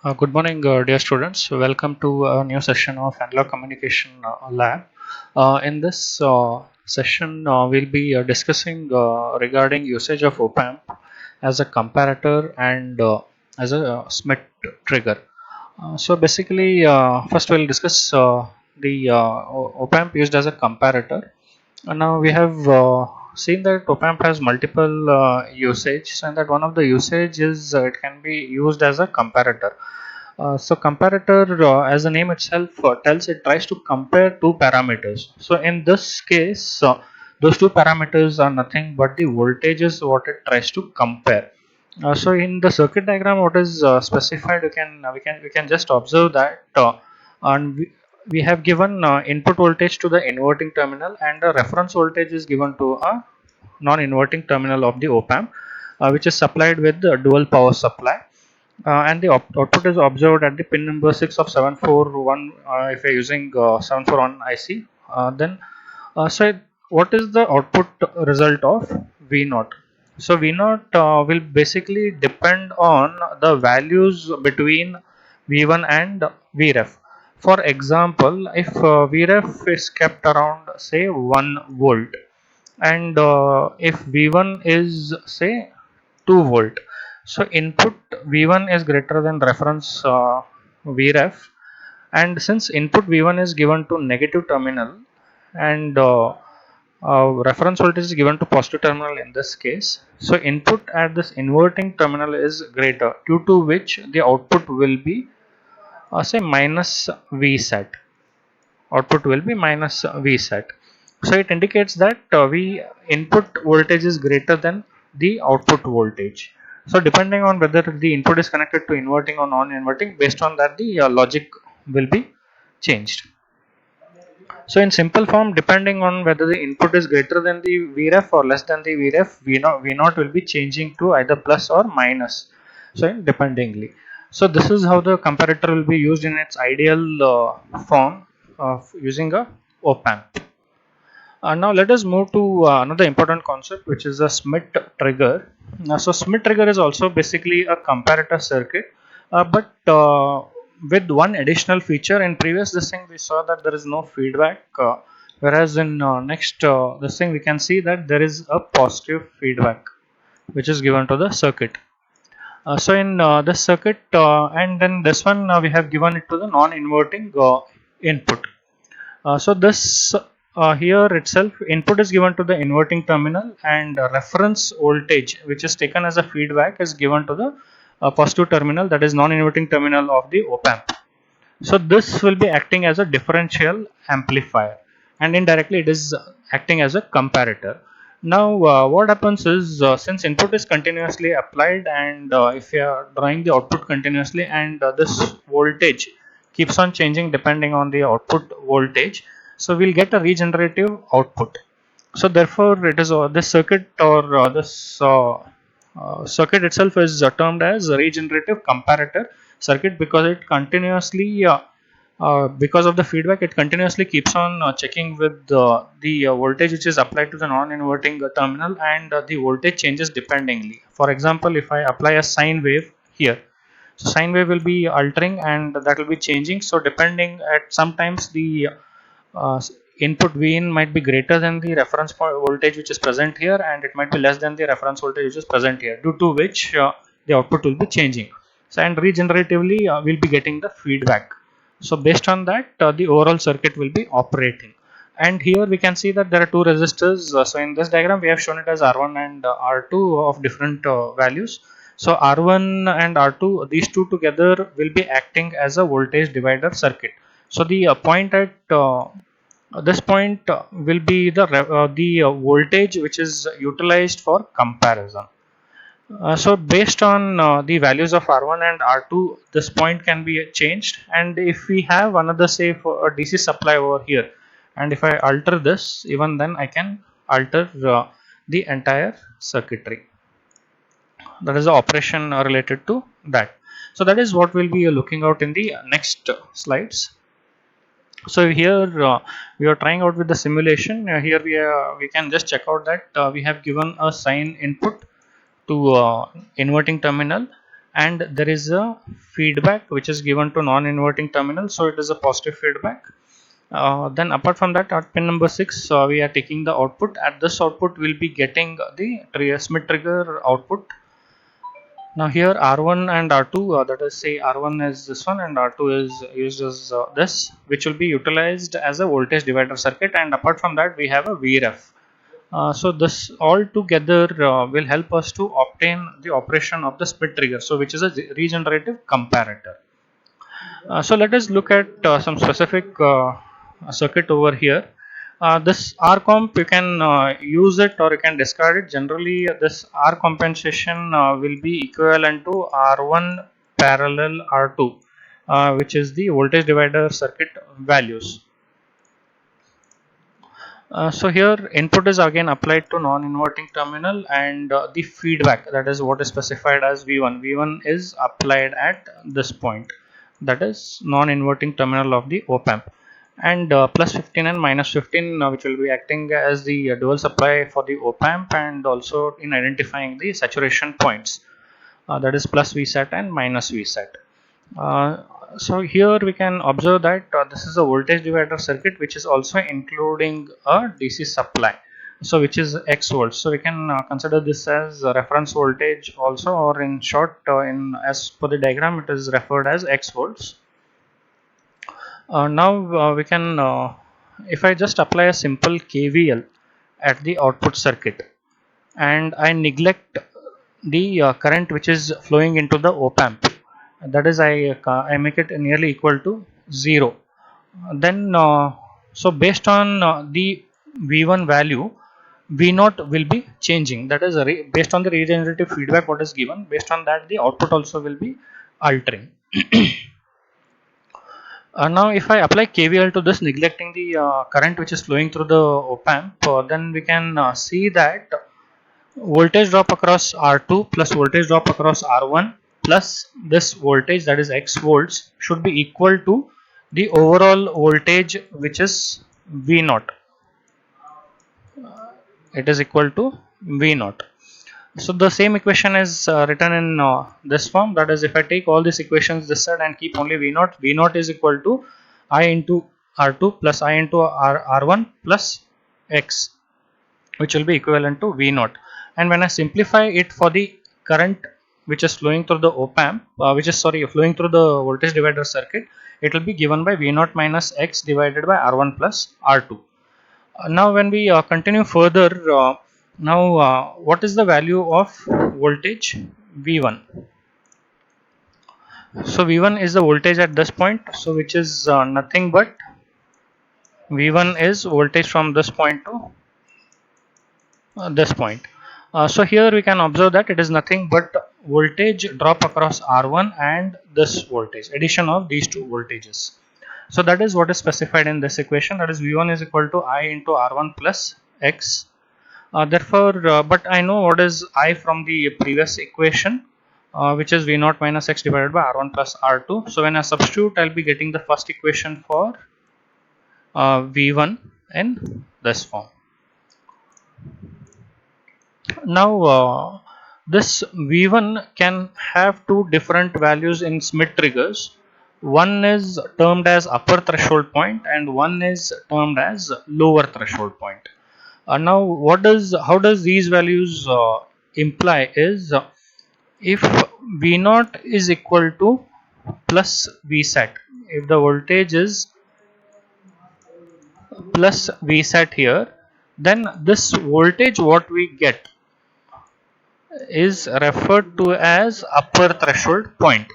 Good morning, dear students. Welcome to a new session of Analog Communication Lab. In this session, we'll be discussing regarding usage of op-amp as a comparator and as a Smith trigger. So basically, first we'll discuss the op-amp used as a comparator. Now we have seen that op-amp has multiple usage, and that one of the usage is it can be used as a comparator. So comparator, as the name itself tells, it tries to compare two parameters. So in this case, those two parameters are nothing but the voltages what it tries to compare. So in the circuit diagram, what is specified, we can just observe that, and we have given input voltage to the inverting terminal, and the reference voltage is given to a non-inverting terminal of the op-amp, which is supplied with the dual power supply, and the output is observed at the pin number 6 of 741, if you're using 741 IC. Then so what is the output result of V0? So V0 will basically depend on the values between V1 and Vref. For example, if Vref is kept around say 1 volt, and if V1 is say 2 volt, so input V1 is greater than reference Vref, and since input V1 is given to negative terminal, and reference voltage is given to positive terminal in this case, so input at this inverting terminal is greater, due to which the output will be say minus V set. Output will be minus V set. So it indicates that V input voltage is greater than the output voltage. So depending on whether the input is connected to inverting or non-inverting, based on that the logic will be changed. So in simple form, depending on whether the input is greater than the Vref or less than the Vref, V0 will be changing to either plus or minus. So dependingly. So this is how the comparator will be used in its ideal form of using a op-amp. Now let us move to another important concept, which is a Smith trigger. So Smith trigger is also basically a comparator circuit, but with one additional feature. In previous this thing we saw that there is no feedback, whereas in next this thing we can see that there is a positive feedback which is given to the circuit. So in this circuit, and then this one we have given it to the non-inverting input. So this here itself, input is given to the inverting terminal, and reference voltage which is taken as a feedback is given to the positive terminal, that is non-inverting terminal of the op-amp. So this will be acting as a differential amplifier, and indirectly it is acting as a comparator. Now what happens is, since input is continuously applied, and if you are drawing the output continuously, and this voltage keeps on changing depending on the output voltage, so we'll get a regenerative output. So therefore it is this circuit, or circuit itself is termed as a regenerative comparator circuit, because it continuously because of the feedback, it continuously keeps on checking with the voltage which is applied to the non-inverting terminal, and the voltage changes dependingly. For example, if I apply a sine wave here, so sine wave will be altering and that will be changing. So depending, at sometimes the uh, input Vin might be greater than the reference voltage which is present here, and it might be less than the reference voltage which is present here, due to which the output will be changing. So and regeneratively we'll be getting the feedback. So based on that, the overall circuit will be operating. And here we can see that there are two resistors. So in this diagram we have shown it as R1 and R2 of different values. So R1 and R2, these two together will be acting as a voltage divider circuit. So the point at this point will be the voltage which is utilized for comparison. So based on the values of R1 and R2, this point can be changed. And if we have another, say, for a DC supply over here, and if I alter this, even then I can alter the entire circuitry. That is the operation related to that. So that is what we'll be looking out in the next slides. So here we are trying out with the simulation. Here we can just check out that we have given a sine input to inverting terminal, and there is a feedback which is given to non-inverting terminal, so it is a positive feedback. Then apart from that, at pin number 6 we are taking the output. At this output we'll be getting the Schmitt trigger output. Now here R1 and R2, that is, say R1 is this one and R2 is used as this, which will be utilized as a voltage divider circuit, and apart from that we have a VREF. So this all together will help us to obtain the operation of the split trigger, so which is a regenerative comparator. So let us look at some specific circuit over here. This R comp, you can use it or you can discard it. Generally, this R compensation will be equivalent to R1 parallel R2, which is the voltage divider circuit values. So here input is again applied to non-inverting terminal, and the feedback, that is what is specified as V1. V1 is applied at this point, that is non-inverting terminal of the op-amp, and plus 15 and minus 15 which will be acting as the dual supply for the op-amp, and also in identifying the saturation points, that is plus Vsat and minus Vsat. So here we can observe that this is a voltage divider circuit which is also including a DC supply, so which is X volts. So we can consider this as a reference voltage also, or in short, in as per the diagram, it is referred as X volts. Now we can, if I just apply a simple KVL at the output circuit and I neglect the current which is flowing into the op-amp, that is I make it nearly equal to 0, then so based on the V1 value, V0 will be changing, that is based on the regenerative feedback what is given. Based on that, the output also will be altering. Now if I apply KVL to this, neglecting the current which is flowing through the op-amp, then we can see that voltage drop across R2 plus voltage drop across R1 plus this voltage, that is X volts, should be equal to the overall voltage which is V0. It is equal to V0. So the same equation is written in this form, that is, if I take all these equations this side and keep only V0, V0 is equal to I into R2 plus I into R1 plus X, which will be equivalent to V0. And when I simplify it for the current which is flowing through the op-amp, which is flowing through the voltage divider circuit, it will be given by V0 minus X divided by R1 plus R2. Now when we continue further, now what is the value of voltage V1? So V1 is the voltage at this point, so which is nothing but V1 is voltage from this point to this point. So here we can observe that it is nothing but voltage drop across R1 and this voltage, addition of these two voltages. So that is what is specified in this equation, that is V1 is equal to I into R1 plus X. Therefore, but I know what is I from the previous equation, which is V0 minus X divided by R1 plus R2. So when I substitute, I'll be getting the first equation for V1 in this form. Now this V1 can have two different values in Schmitt triggers. One is termed as upper threshold point and one is termed as lower threshold point. Now how does these values imply is, if V0 is equal to plus Vsat, if the voltage is plus Vsat here, then this voltage what we get is referred to as upper threshold point.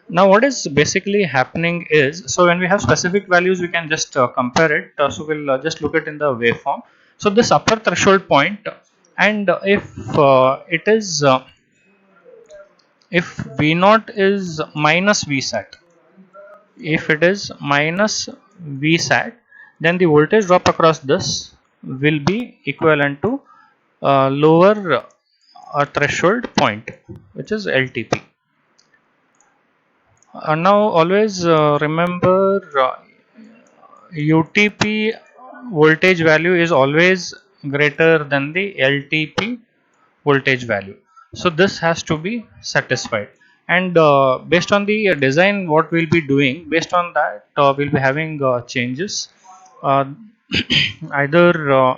Now what is basically happening is, so when we have specific values we can just compare it, so we'll just look it in the waveform. So this upper threshold point, and if it is if V0 is minus Vsat, if it is minus Vsat, then the voltage drop across this will be equivalent to lower threshold point, which is LTP. Now always remember, UTP voltage value is always greater than the LTP voltage value. So this has to be satisfied, and based on the design what we'll be doing, based on that we'll be having changes. uh, Either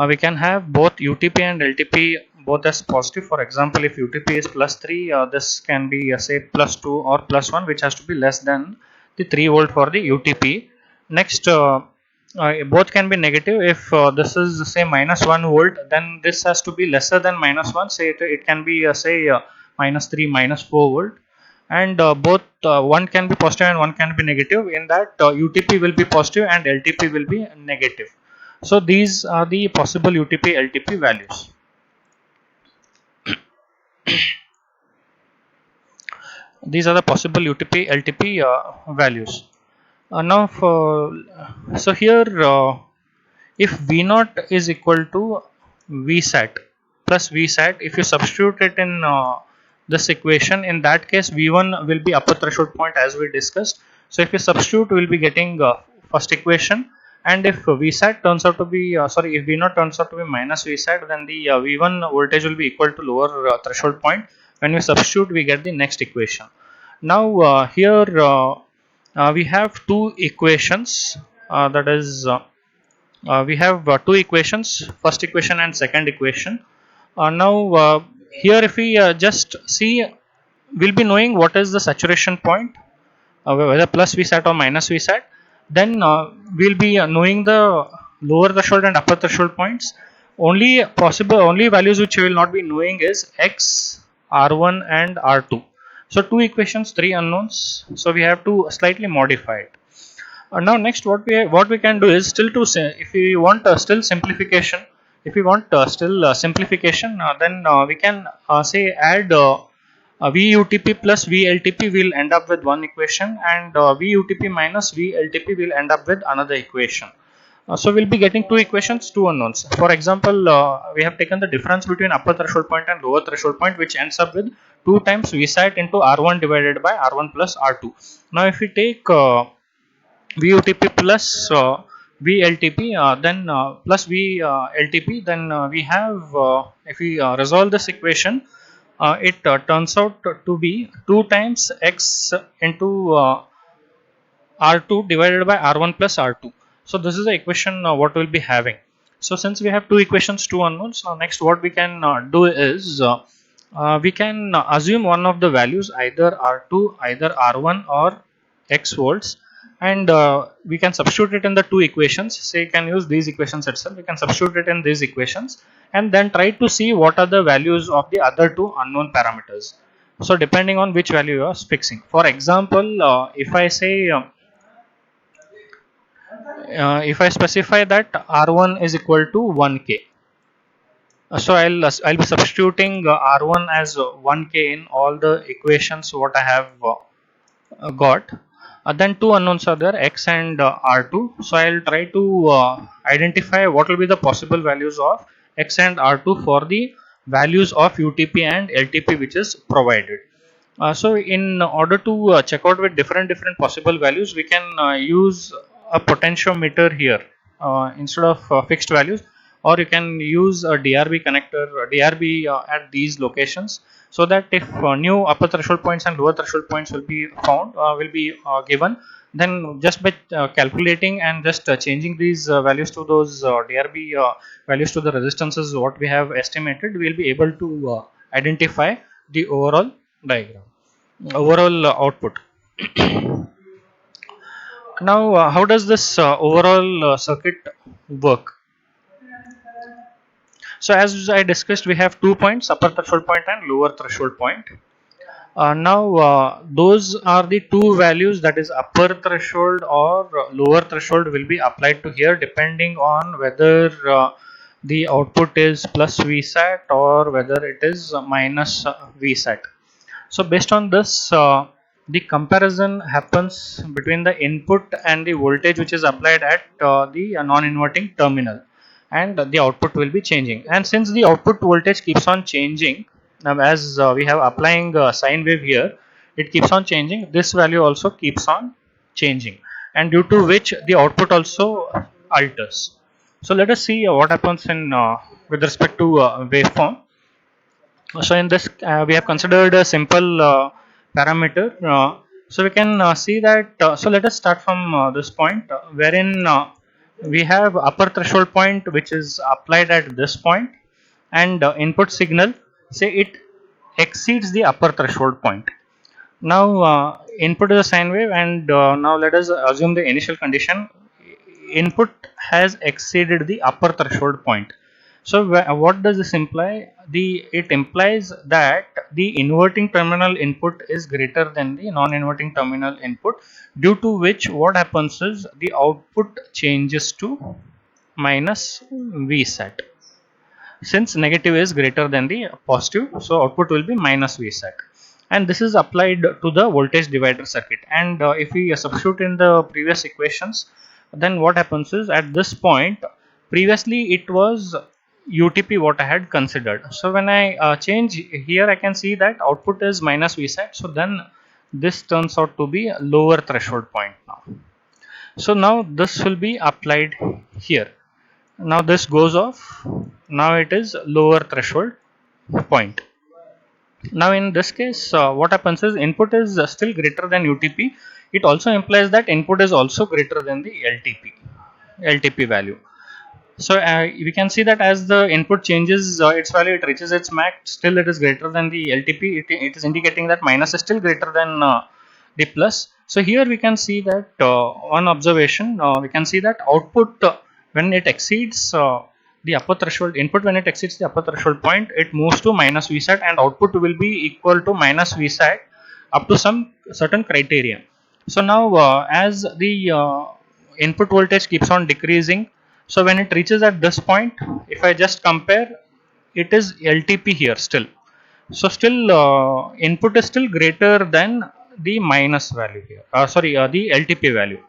we can have both UTP and LTP both as positive. For example, if UTP is plus 3, this can be say plus 2 or plus 1, which has to be less than the 3 volt for the UTP. Next, both can be negative. If this is say minus 1 volt, then this has to be lesser than minus 1. Say it can be say minus 3, minus 4 volt, and both one can be positive and one can be negative. In that, UTP will be positive and LTP will be negative. So these are the possible UTP LTP values. These are the possible UTP LTP values. Now, so here, if V naught is equal to Vsat plus Vsat, if you substitute it in this equation, in that case V1 will be upper threshold point as we discussed. So if you substitute, we will be getting first equation, and if Vsat turns out to be if V naught turns out to be minus Vsat, then the V1 voltage will be equal to lower threshold point. When we substitute, we get the next equation. Now here we have two equations, that is we have two equations, first equation and second equation. Now here if we just see, we'll be knowing what is the saturation point, whether plus Vsat or minus Vsat. Then we'll be knowing the lower threshold and upper threshold points. Only values which we will not be knowing is X, R1 and R2. So two equations, three unknowns. So we have to slightly modify it. Now next, what we can do is still to say, if we want still simplification, if we want still simplification, then we can say add VUTP plus VLTP will end up with one equation, and VUTP minus VLTP will end up with another equation. So we'll be getting two equations, two unknowns. For example, we have taken the difference between upper threshold point and lower threshold point, which ends up with 2 times Vsat into R1 divided by R1 plus R2. Now if we take VUTP plus VLTP, then plus VLTP, then we have, if we resolve this equation, it turns out to be 2 times X into R2 divided by R1 plus R2. So this is the equation what we'll be having. So since we have two equations, two unknowns, now next what we can do is we can assume one of the values, either R2, either R1 or X volts, and we can substitute it in the two equations. Say you can use these equations itself, we can substitute it in these equations, and then try to see what are the values of the other two unknown parameters. So depending on which value you are fixing. For example, if I say if I specify that R1 is equal to 1k, so I'll be substituting R1 as 1k in all the equations what I have got. Then two unknowns are there, X and R2. So I'll try to identify what will be the possible values of X and R2 for the values of UTP and LTP which is provided. So in order to check out with different possible values, we can use a potentiometer here instead of fixed values, or you can use a DRB connector, DRB at these locations, so that if new upper threshold points and lower threshold points will be found, will be given, then just by calculating and just changing these values to those DRB values to the resistances what we have estimated, we will be able to identify the overall diagram, overall output. Now how does this overall circuit work? So as I discussed, we have 2 points, upper threshold point and lower threshold point. Now those are the two values, that is upper threshold or lower threshold, will be applied to here depending on whether the output is plus Vsat or whether it is minus Vsat. So based on this, the comparison happens between the input and the voltage which is applied at the non-inverting terminal, and the output will be changing. And since the output voltage keeps on changing, as we have applying sine wave here, it keeps on changing, this value also keeps on changing, and due to which the output also alters. So let us see what happens in with respect to waveform. So in this, we have considered a simple parameter. So we can see that. So let us start from this point, wherein we have upper threshold point which is applied at this point, and input signal, say it exceeds the upper threshold point. Now input is a sine wave, and now let us assume the initial condition. Input has exceeded the upper threshold point. So what does this imply? It implies that the inverting terminal input is greater than the non-inverting terminal input, due to which what happens is the output changes to minus Vset. Since negative is greater than the positive, so output will be minus Vset. And this is applied to the voltage divider circuit. And if we substitute in the previous equations, then what happens is, at this point, previously it was UTP what I had considered. So when I change here, I can see that output is minus Vset. So then this turns out to be a lower threshold point now. So now this will be applied here. Now this goes off. Now it is lower threshold point. Now in this case, what happens is, input is still greater than UTP. It also implies that input is also greater than the LTP value. So we can see that as the input changes its value, it reaches its max. Still, it is greater than the LTP. It is indicating that minus is still greater than the plus. So here we can see that one observation. We can see that output, when it exceeds the upper threshold, input when it exceeds the upper threshold point, it moves to minus Vset, and output will be equal to minus Vset up to some certain criterion. So now as the input voltage keeps on decreasing, so when it reaches at this point, if I just compare, it is LTP here still. So still input is still greater than the minus value here. The LTP value.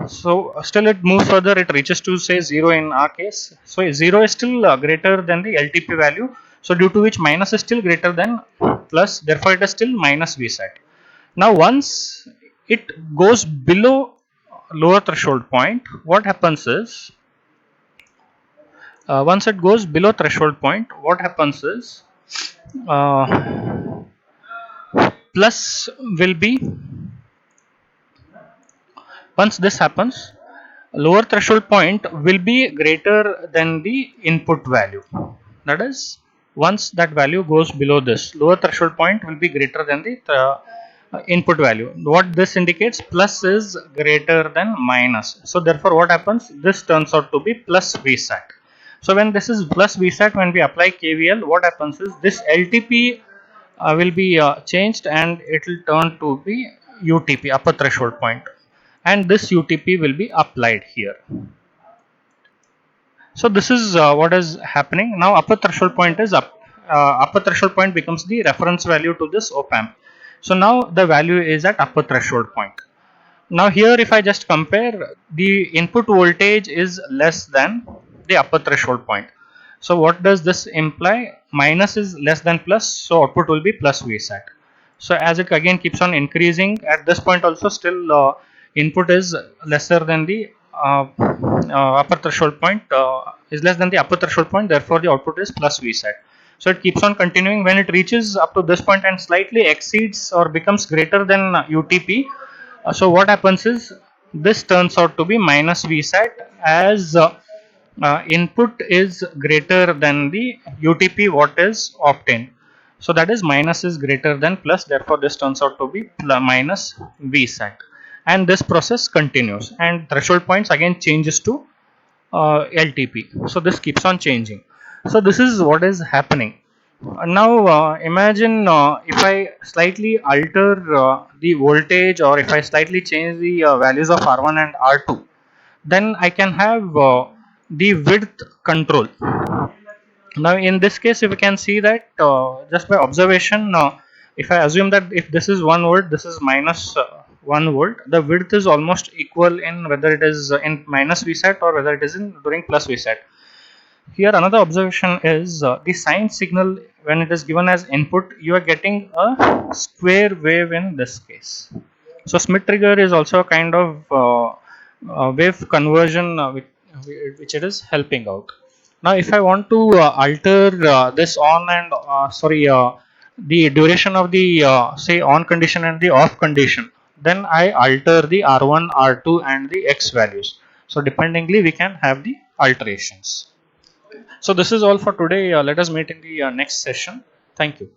So still it moves further. It reaches to say 0 in our case. So 0 is still greater than the LTP value. So due to which minus is still greater than plus. Therefore it is still minus Vset. Now once it goes below lower threshold point, what happens is, once it goes below threshold point, what happens is, uh, plus will be, once this happens, lower threshold point will be greater than the input value. That is, once that value goes below this, lower threshold point will be greater than the input value. What this indicates, plus is greater than minus. So therefore what happens, this turns out to be plus Vsat. So when this is plus Vsat, when we apply KVL, what happens is, this LTP will be changed, and it will turn to be UTP, upper threshold point, and this UTP will be applied here. So this is what is happening now. Upper threshold point is up. Upper threshold point becomes the reference value to this op amp. So now the value is at upper threshold point. Now here, if I just compare, the input voltage is less than the upper threshold point. So what does this imply? Minus is less than plus, so output will be plus Vsat. So as it again keeps on increasing, at this point also still input is lesser than the upper threshold point, is less than the upper threshold point, therefore the output is plus Vsat. So it keeps on continuing. When it reaches up to this point and slightly exceeds or becomes greater than UTP, so what happens is, this turns out to be minus Vsat, as input is greater than the UTP what is obtained. So that is, minus is greater than plus, therefore this turns out to be minus Vsat, and this process continues, and threshold points again changes to LTP. So this keeps on changing. So this is what is happening. Now imagine if I slightly alter the voltage, or if I slightly change the values of R1 and R2, then I can have the width control. Now in this case, if we can see that just by observation, if I assume that if this is 1 volt, this is minus 1 volt, the width is almost equal in whether it is in minus Vsat or whether it is in during plus Vsat. Here another observation is the sine signal, when it is given as input, you are getting a square wave in this case. So Smith trigger is also a kind of wave conversion which it is helping out. Now, if I want to alter this on and the duration of the say on condition and the off condition, then I alter the R1, R2, and the X values. So, dependingly, we can have the alterations. So, this is all for today. Let us meet in the next session. Thank you.